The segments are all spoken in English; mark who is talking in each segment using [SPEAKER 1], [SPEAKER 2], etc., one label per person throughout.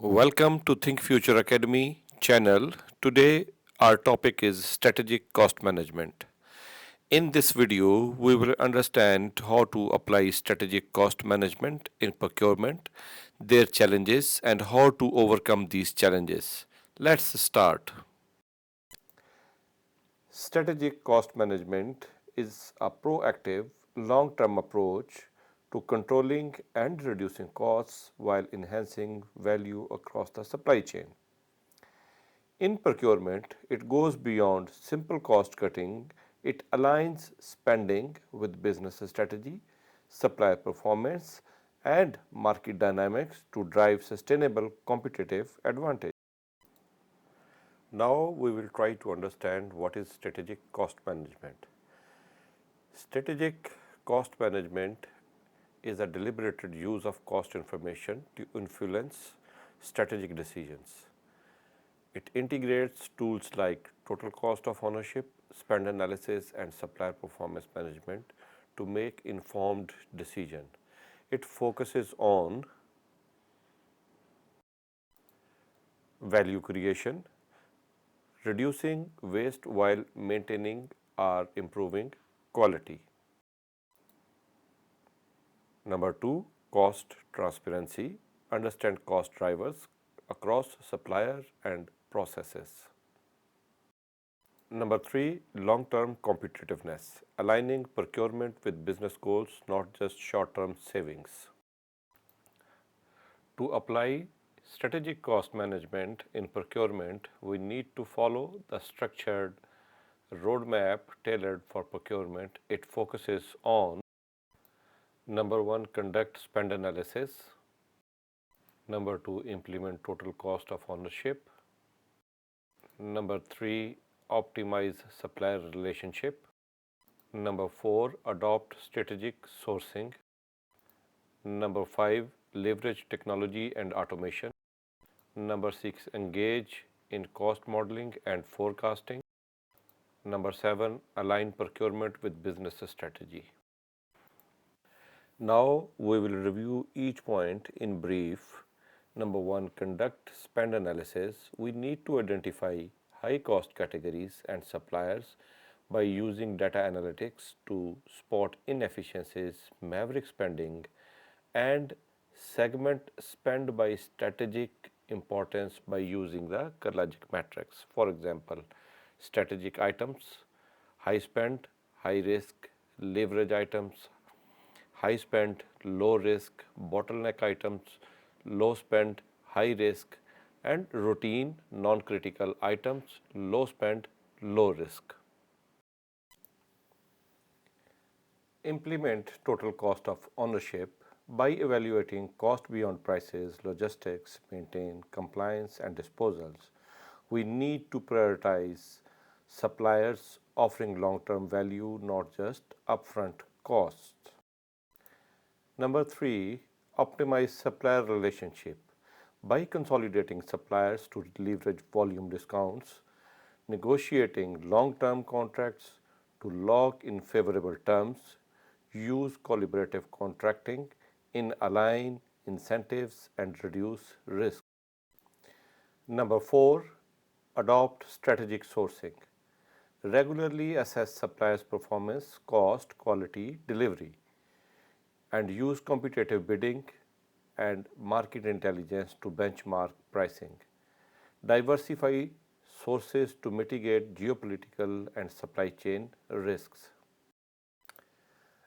[SPEAKER 1] Welcome to Think Future Academy channel. Today our topic is strategic cost management. In this video, we will understand how to apply strategic cost management in procurement, their challenges and how to overcome these challenges. Let's start. Strategic cost management is a proactive, long term approach to controlling and reducing costs while enhancing value across the supply chain. In procurement, it goes beyond simple cost cutting. It aligns spending with business strategy, supplier performance, and market dynamics to drive sustainable competitive advantage. Now we will try to understand what is strategic cost management. Strategic cost management is a deliberated use of cost information to influence strategic decisions. It integrates tools like total cost of ownership, spend analysis, and supplier performance management to make informed decision. It focuses on value creation, reducing waste while maintaining or improving quality. Number 2, cost transparency. Understand cost drivers across supplier and processes. Number 3, long-term competitiveness, aligning procurement with business goals, not just short-term savings. To apply strategic cost management in procurement, we need to follow the structured roadmap tailored for procurement. It focuses on number 1, conduct spend analysis. Number 2, implement total cost of ownership. Number 3, optimize supplier relationship. Number 4, adopt strategic sourcing. Number 5, leverage technology and automation. Number 6, engage in cost modeling and forecasting. Number 7, align procurement with business strategy. Now we will review each point in brief. Number 1, conduct spend analysis. We need to identify high cost categories and suppliers by using data analytics to spot inefficiencies, maverick spending, and segment spend by strategic importance by using the Kerlogic matrix. For example, strategic items, high spend, high risk, leverage items, high spend, low risk, bottleneck items, low spend, high risk, and routine non-critical items, low spend, low risk. Implement total cost of ownership by evaluating cost beyond prices, logistics, maintain, compliance, and disposals. We need to prioritize suppliers offering long-term value, not just upfront costs. Number 3, optimize supplier relationship. By consolidating suppliers to leverage volume discounts, negotiating long-term contracts to lock in favorable terms, use collaborative contracting in align incentives and reduce risk. Number 4, adopt strategic sourcing. Regularly assess suppliers' performance, cost, quality, delivery, and use competitive bidding and market intelligence to benchmark pricing. Diversify sources to mitigate geopolitical and supply chain risks.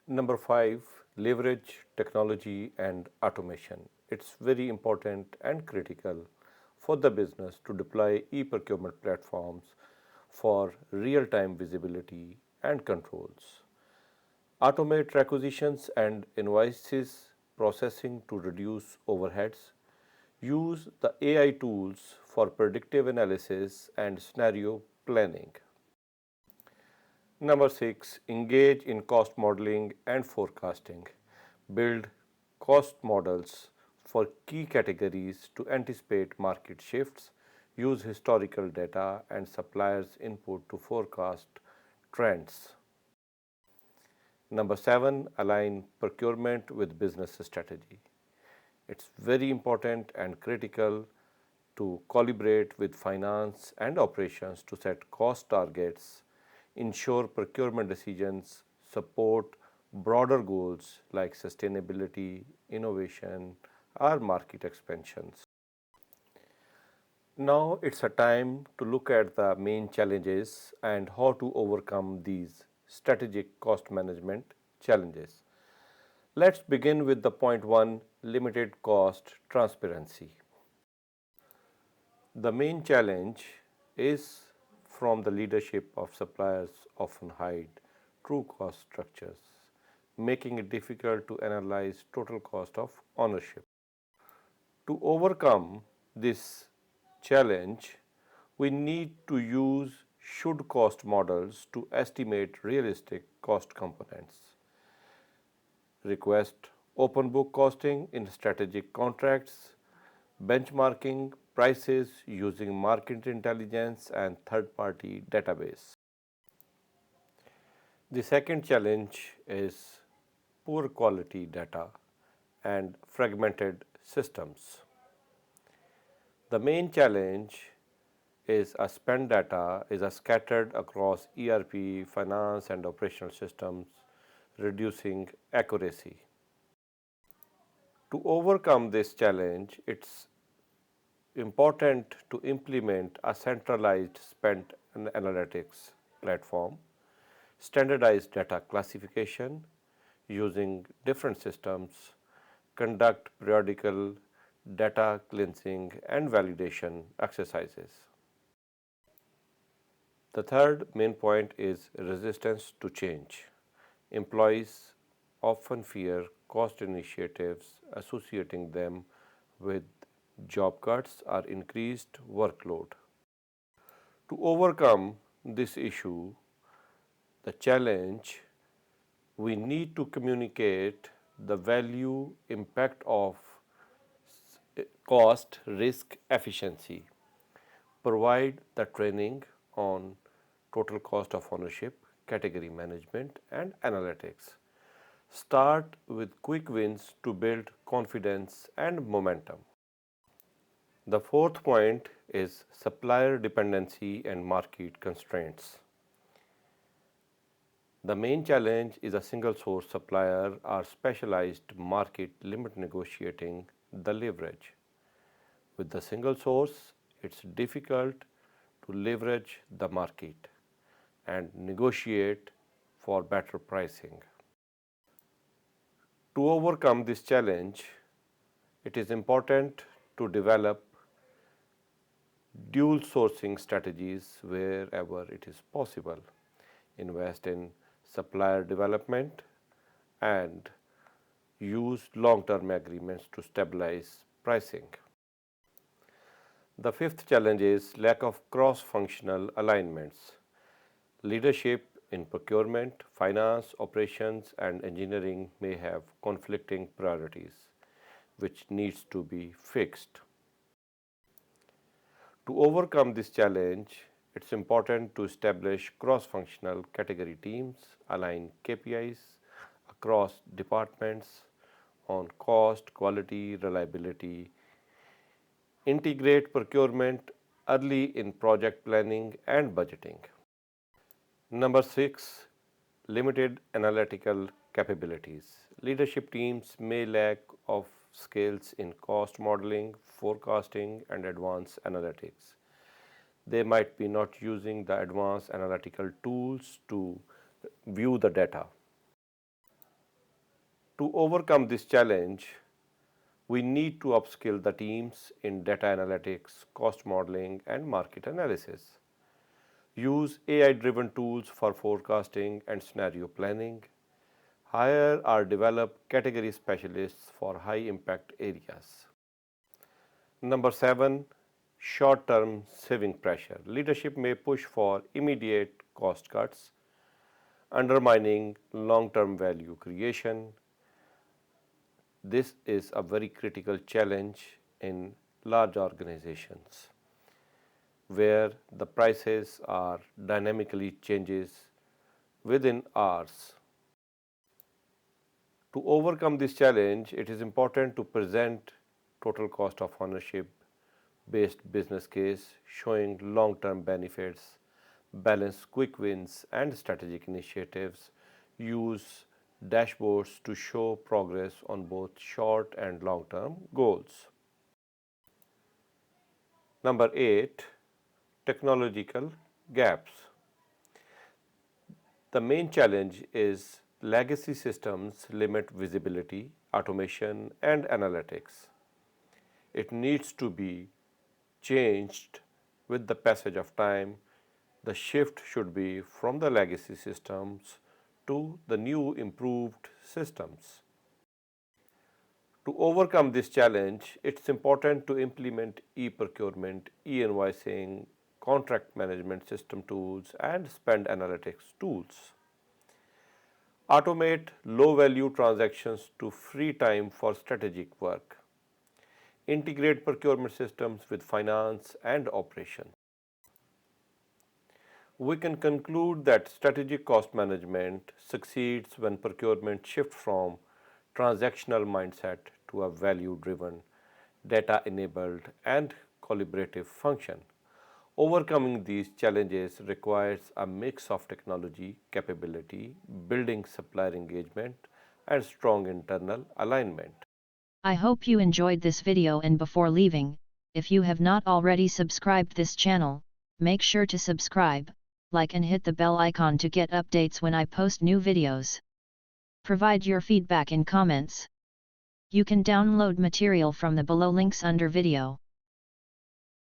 [SPEAKER 1] Number 5, leverage technology and automation. It's very important and critical for the business to deploy e-procurement platforms for real-time visibility and controls. Automate requisitions and invoices processing to reduce overheads. Use the AI tools for predictive analysis and scenario planning. Number 6, engage in cost modeling and forecasting. Build cost models for key categories to anticipate market shifts. Use historical data and suppliers' input to forecast trends. Number 7, align procurement with business strategy. It's very important and critical to collaborate with finance and operations to set cost targets, ensure procurement decisions support broader goals like sustainability, innovation, or market expansions. Now it's a time to look at the main challenges and how to overcome these strategic cost management challenges. Let's begin with the point 1, limited cost transparency. The main challenge is from the leadership of suppliers often hide true cost structures, making it difficult to analyze total cost of ownership. To overcome this challenge, we need to use should cost models to estimate realistic cost components, request open book costing in strategic contracts, benchmarking prices using market intelligence and third party database. The second challenge is poor quality data and fragmented systems. The main challenge is a spend data is scattered across ERP, finance and operational systems, reducing accuracy. To overcome this challenge, it's important to implement a centralized spend and analytics platform, standardized data classification using different systems, conduct periodical data cleansing and validation exercises. The third main point is resistance to change. Employees often fear cost initiatives associating them with job cuts or increased workload. To overcome this issue, the challenge, we need to communicate the value impact of cost, risk, efficiency, provide the training on total cost of ownership, category management and analytics. Start with quick wins to build confidence and momentum. The fourth point is supplier dependency and market constraints. The main challenge is a single source supplier or specialized market limit negotiating the leverage. With the single source, it's difficult to leverage the market and negotiate for better pricing. To overcome this challenge, it is important to develop dual sourcing strategies wherever it is possible, invest in supplier development and use long-term agreements to stabilize pricing. The fifth challenge is lack of cross-functional alignments. Leadership in procurement, finance, operations and engineering may have conflicting priorities, which needs to be fixed. To overcome this challenge, it's important to establish cross-functional category teams, align KPIs across departments on cost, quality, reliability, integrate procurement early in project planning and budgeting. Number 6, limited analytical capabilities. Leadership teams may lack of skills in cost modeling, forecasting and advanced analytics. They might be not using the advanced analytical tools to view the data. To overcome this challenge, we need to upskill the teams in data analytics, cost modeling and market analysis. Use AI-driven tools for forecasting and scenario planning. Hire or develop category specialists for high-impact areas. Number 7, short-term saving pressure. Leadership may push for immediate cost cuts, undermining long-term value creation. This is a very critical challenge in large organizations where the prices are dynamically changes within hours. To overcome this challenge, it is important to present total cost of ownership based business case showing long-term benefits, balance quick wins and strategic initiatives, use dashboards to show progress on both short and long-term goals. Number 8, technological gaps. The main challenge is legacy systems limit visibility, automation and analytics. It needs to be changed with the passage of time. The shift should be from the legacy systems to the new improved systems. To overcome this challenge, it's important to implement e-procurement, e-invoicing, contract management system tools and spend analytics tools. Automate low-value transactions to free time for strategic work. Integrate procurement systems with finance and operations. We can conclude that strategic cost management succeeds when procurement shifts from transactional mindset to a value-driven, data-enabled and collaborative function. Overcoming these challenges requires a mix of technology, capability, building supplier engagement and strong internal alignment.
[SPEAKER 2] I hope you enjoyed this video, and before leaving, if you have not already subscribed this channel, make sure to subscribe, like and hit the bell icon to get updates when I post new videos. Provide your feedback in comments. You can download material from the below links under video.